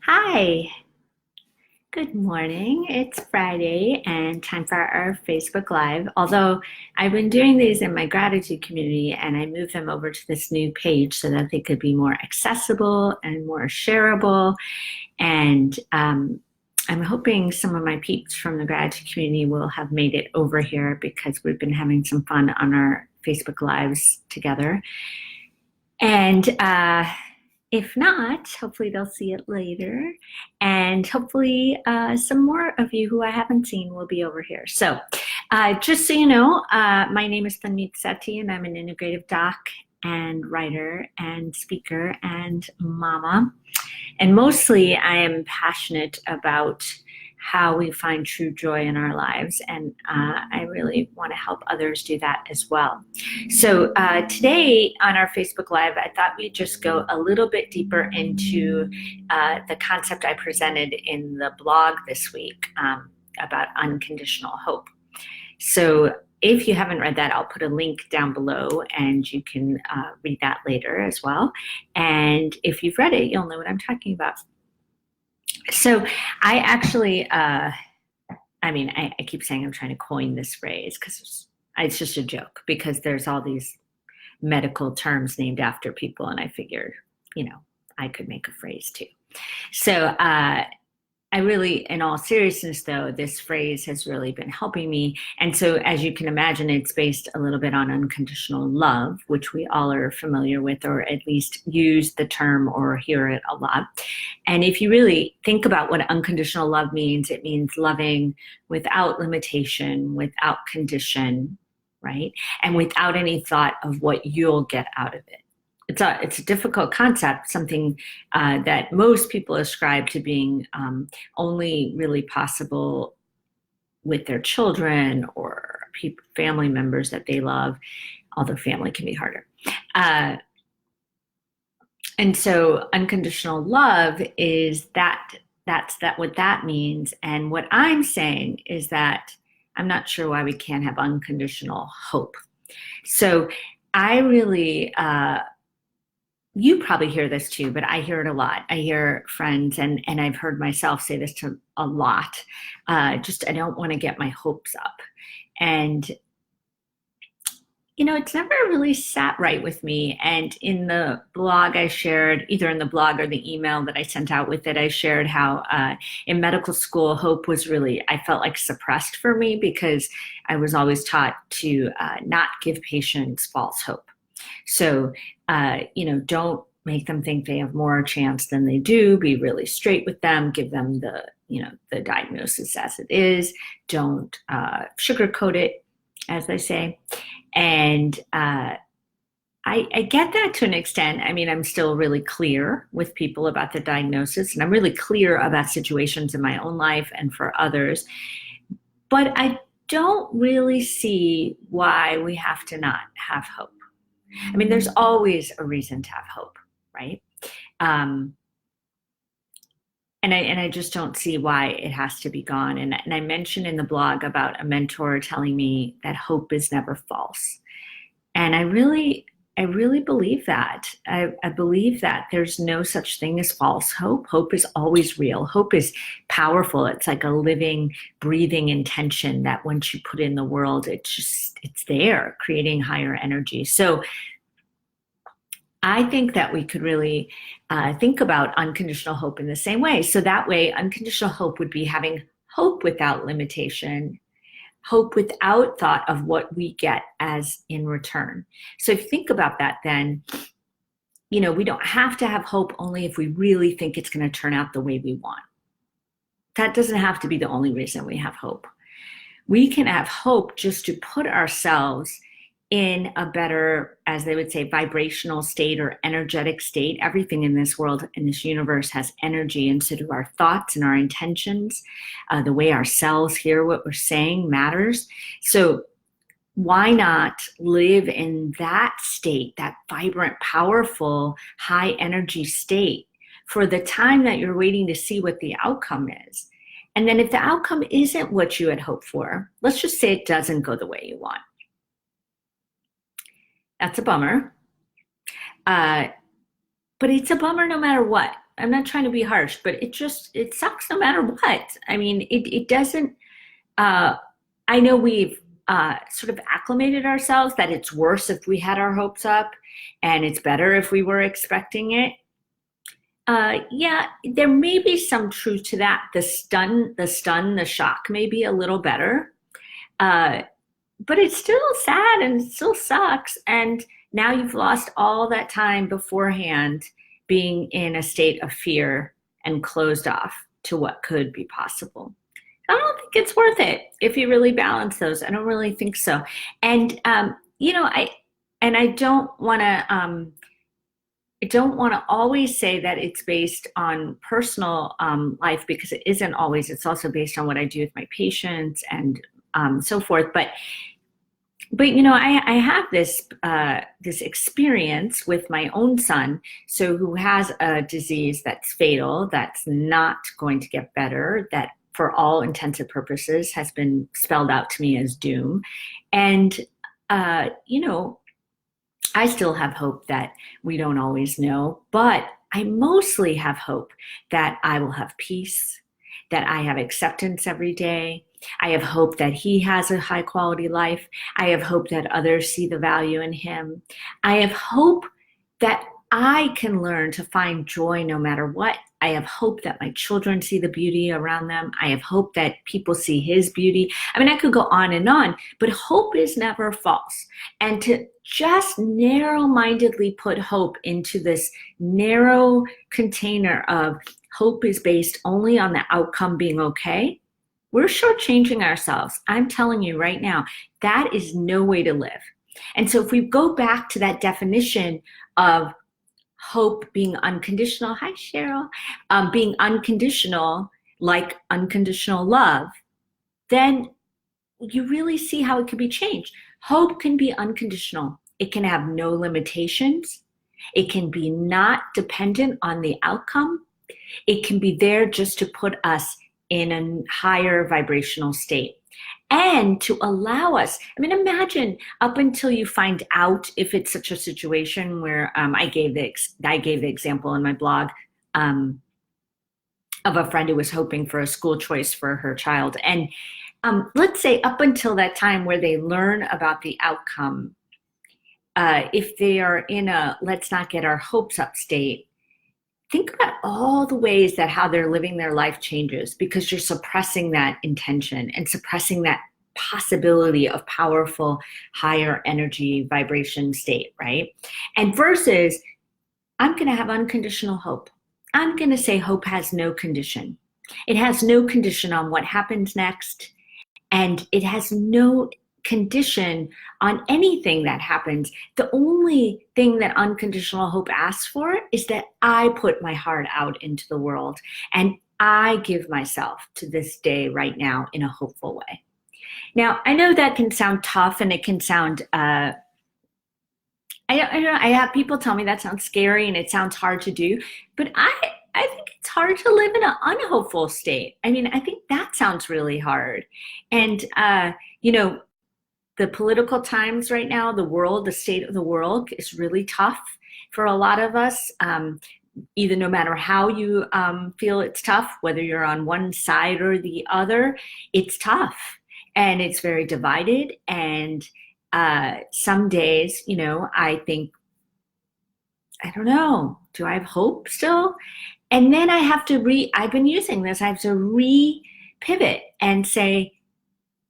Hi, good morning. It's Friday and time for our Facebook Live. Although I've been doing these in my gratitude community and I moved them over to this new page so that they could be more accessible and more shareable. And I'm hoping some of my peeps from the gratitude community will have made it over here because we've been having some fun on our Facebook Lives together. And if not, hopefully they'll see it later. And hopefully some more of you who I haven't seen will be over here. So just so you know, my name is Tanmeet Sethi, and I'm an integrative doc and writer and speaker and mama. And mostly I am passionate about how we find true joy in our lives. And I really want to help others do that as well. So today on our Facebook Live, I thought we'd just go a little bit deeper into the concept I presented in the blog this week about unconditional hope. So if you haven't read that, I'll put a link down below and you can read that later as well. And if you've read it, you'll know what I'm talking about. So I actually, I keep saying I'm trying to coin this phrase because it's just a joke because there's all these medical terms named after people and I figured, I could make a phrase too. So I really, in all seriousness though, this phrase has really been helping me. And so as you can imagine, it's based a little bit on unconditional love, which we all are familiar with, or at least use the term or hear it a lot. And if you really think about what unconditional love means, it means loving without limitation, without condition, right? And without any thought of what you'll get out of it. It's a difficult concept, something that most people ascribe to being only really possible with their children or family members that they love, although family can be harder. And so unconditional love is that's what that means. And what I'm saying is that I'm not sure why we can't have unconditional hope. So I really, you probably hear this too, but I hear it a lot. I hear friends and I've heard myself say this to a lot. I don't want to get my hopes up. And, it's never really sat right with me. And in the blog I shared, either in the blog or the email that I sent out with it, I shared how in medical school, hope was really, I felt like suppressed for me because I was always taught to not give patients false hope. So, don't make them think they have more chance than they do. Be really straight with them. Give them the diagnosis as it is. Don't sugarcoat it, as they say. And I get that to an extent. I mean, I'm still really clear with people about the diagnosis, and I'm really clear about situations in my own life and for others. But I don't really see why we have to not have hope. I mean, there's always a reason to have hope, right? And I just don't see why it has to be gone. And I mentioned in the blog about a mentor telling me that hope is never false. And I really believe that. I believe that there's no such thing as false hope. Hope is always real. Hope is powerful. It's like a living, breathing intention that once you put in the world, it's there, creating higher energy. So I think that we could really think about unconditional hope in the same way. So that way, unconditional hope would be having hope without limitation, hope without thought of what we get as in return. So if you think about that, then, we don't have to have hope only if we really think it's going to turn out the way we want. That doesn't have to be the only reason we have hope. We can have hope just to put ourselves in a better, as they would say, vibrational state or energetic state. Everything in this world, in this universe, has energy, and so do our thoughts and our intentions. The way our cells hear what we're saying matters. So why not live in that state, that vibrant, powerful, high energy state for the time that you're waiting to see what the outcome is? And then if the outcome isn't what you had hoped for, let's just say it doesn't go the way you want. That's a bummer. But it's a bummer no matter what. I'm not trying to be harsh, but it sucks no matter what. I mean, it doesn't, uh, I know we've sort of acclimated ourselves that it's worse if we had our hopes up and it's better if we were expecting it. Yeah, there may be some truth to that. The shock may be a little better. Uh, but it's still sad and it still sucks. And now you've lost all that time beforehand being in a state of fear and closed off to what could be possible. I don't think it's worth it if you really balance those. I don't really think so. And I don't want to always say that it's based on personal life, because it isn't always. It's also based on what I do with my patients and so forth. But I have this experience with my own son, so who has a disease that's fatal, that's not going to get better, that for all intents and purposes has been spelled out to me as doom. And I still have hope that we don't always know, but I mostly have hope that I will have peace, that I have acceptance every day. I have hope that he has a high quality life. I have hope that others see the value in him. I have hope that I can learn to find joy no matter what. I have hope that my children see the beauty around them. I have hope that people see his beauty. I mean, I could go on, but hope is never false. And to just narrow-mindedly put hope into this narrow container of hope is based only on the outcome being okay, we're shortchanging ourselves. I'm telling you right now, that is no way to live. And so if we go back to that definition of hope being unconditional, hi Cheryl, being unconditional, like unconditional love, then you really see how it can be changed. Hope can be unconditional. It can have no limitations. It can be not dependent on the outcome. It can be there just to put us in a higher vibrational state and to allow us. I mean, imagine up until you find out, if it's such a situation where I gave the example in my blog of a friend who was hoping for a school choice for her child. And let's say up until that time where they learn about the outcome, if they are in a let's not get our hopes up state, think about all the ways that how they're living their life changes, because you're suppressing that intention and suppressing that possibility of powerful, higher energy vibration state, right? And versus, I'm going to have unconditional hope. I'm going to say hope has no condition. It has no condition on what happens next, and it has no condition on anything that happens. The only thing that unconditional hope asks for is that I put my heart out into the world and I give myself to this day right now in a hopeful way. Now, I know that can sound tough, and it can sound, I have people tell me that sounds scary and it sounds hard to do, but I think it's hard to live in an unhopeful state. I mean, I think that sounds really hard. And, the political times right now, the state of the world is really tough for a lot of us. Either no matter how you feel it's tough, whether you're on one side or the other, it's tough and it's very divided. And some days, I think, I don't know, do I have hope still? And then I have to I've been using this, I have to pivot and say,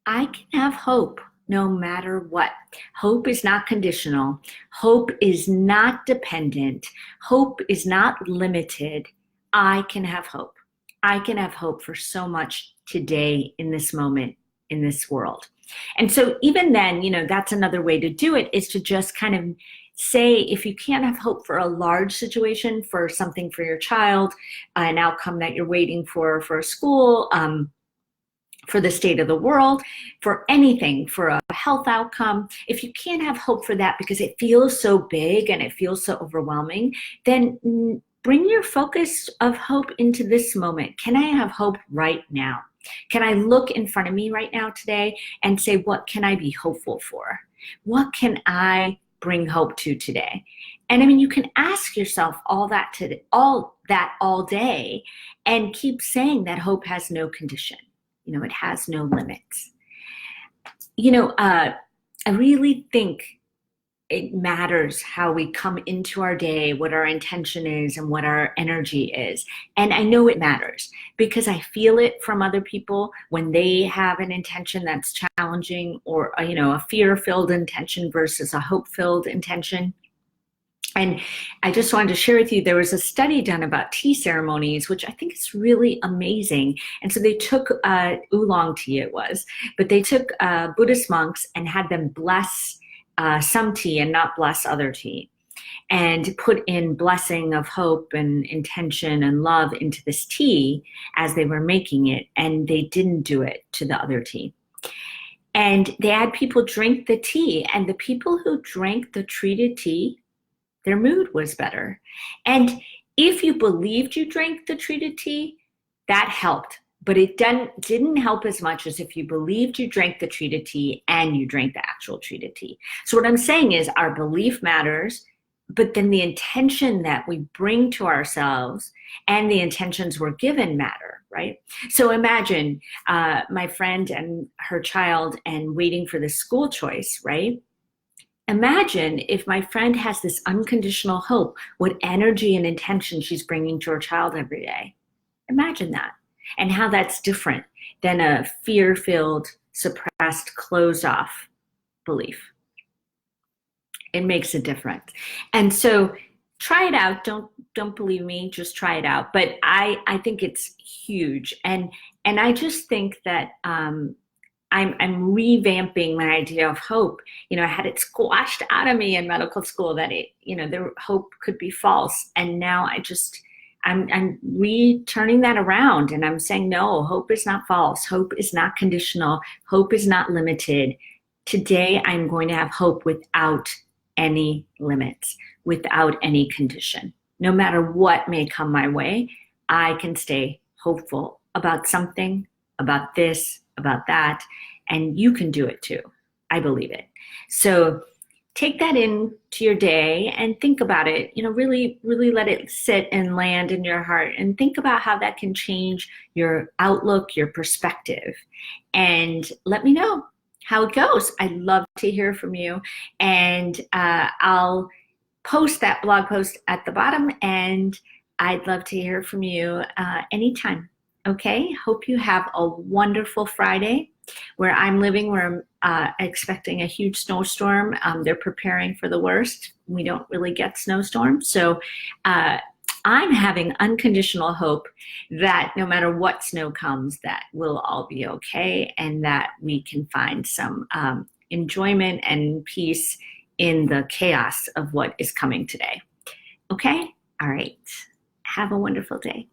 I can have hope no matter what. Hope is not conditional. Hope is not dependent. Hope is not limited. I can have hope. I can have hope for so much today, in this moment, in this world. And so even then, that's another way to do it, is to just kind of say, if you can't have hope for a large situation, for something for your child, an outcome that you're waiting for a school, for the state of the world, for anything, for a health outcome, if you can't have hope for that because it feels so big and it feels so overwhelming, then bring your focus of hope into this moment. Can I have hope right now? Can I look in front of me right now today and say, what can I be hopeful for? What can I bring hope to today? And I mean, you can ask yourself all day and keep saying that hope has no condition. It has no limits. I really think it matters how we come into our day, what our intention is, and what our energy is. And I know it matters because I feel it from other people when they have an intention that's challenging, or a fear-filled intention versus a hope-filled intention. And I just wanted to share with you, there was a study done about tea ceremonies, which I think is really amazing. And so they took oolong tea, but they took Buddhist monks and had them bless some tea and not bless other tea, and put in blessing of hope and intention and love into this tea as they were making it. And they didn't do it to the other tea. And they had people drink the tea, and the people who drank the treated tea, their mood was better. And if you believed you drank the treated tea, that helped. But it didn't help as much as if you believed you drank the treated tea and you drank the actual treated tea. So what I'm saying is our belief matters, but then the intention that we bring to ourselves and the intentions we're given matter, right? So imagine my friend and her child and waiting for the school choice, right? Imagine if my friend has this unconditional hope, what energy and intention she's bringing to her child every day. Imagine that, and how that's different than a fear-filled, suppressed, closed-off belief. It makes a difference. And so try it out. Don't believe me, just try it out. But I think it's huge. And I just think that I'm revamping my idea of hope. I had it squashed out of me in medical school that the hope could be false. And now I'm turning that around, and I'm saying, no, hope is not false. Hope is not conditional. Hope is not limited. Today, I'm going to have hope without any limits, without any condition. No matter what may come my way, I can stay hopeful about something, about this, about that, and you can do it too. I believe it. So take that into your day and think about it. Really, really let it sit and land in your heart, and think about how that can change your outlook, your perspective, and let me know how it goes. I'd love to hear from you, and I'll post that blog post at the bottom, and I'd love to hear from you anytime. Okay, hope you have a wonderful Friday. Where I'm living, we're expecting a huge snowstorm. They're preparing for the worst. We don't really get snowstorms. So I'm having unconditional hope that no matter what snow comes, that we'll all be okay, and that we can find some enjoyment and peace in the chaos of what is coming today. Okay? All right. Have a wonderful day.